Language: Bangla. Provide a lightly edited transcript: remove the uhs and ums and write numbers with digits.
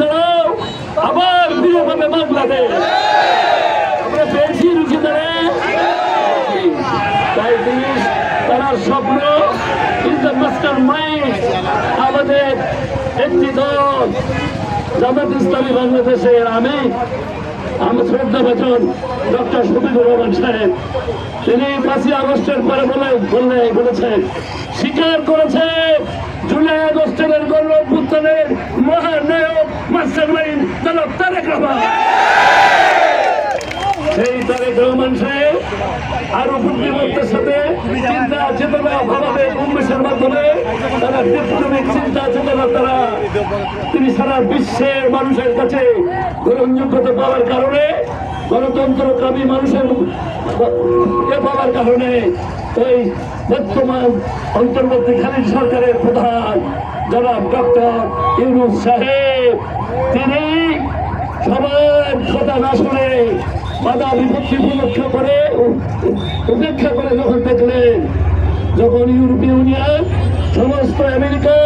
দাঁড়াও, আবার ফিরে পাবে বাংলাদেশ। আমরা পেয়েছি রুচি দাঁড়ে, তাই তারা স্বপ্ন কিন্তু মাস্টার মাইন্ড আমাদের একটি দল জামাত ইসলামী বাংলাদেশের আমার শ্রদ্ধাভাজন ডক্টর শফিকুর রহমান সাহেব, তিনি 5ই আগস্টের পরে বলেছেন, স্বীকার করেছেন জুলাই আগস্টের গণঅভ্যুত্থানের মহানায়ক মাস্টারমাইন্ড জনাব তারেক রহমান। সেই তারেক রহমান সাহেব আরো বুদ্ধিমত্তার সাথে চিন্তা চেতনা ভাবাবে উন্মেষের মাধ্যমে তারা ডিপ্লোমিক চিন্তা চেতনা তিনি সারা বিশ্বের মানুষের কাছে গ্রহণযোগ্যতা পাওয়ার কারণে, গণতন্ত্রকামী মানুষের পাওয়ার কারণে এই বর্তমান অন্তর্বর্তীকালীন সরকারের প্রধান জনাব ডক্টর ইউনূস সাহেব, তিনি সবার কথা না শুনে বাধা বিপত্তি উপেক্ষা করে যখন দেখলেন, যখন ইউরোপীয় ইউনিয়ন, সমস্ত আমেরিকা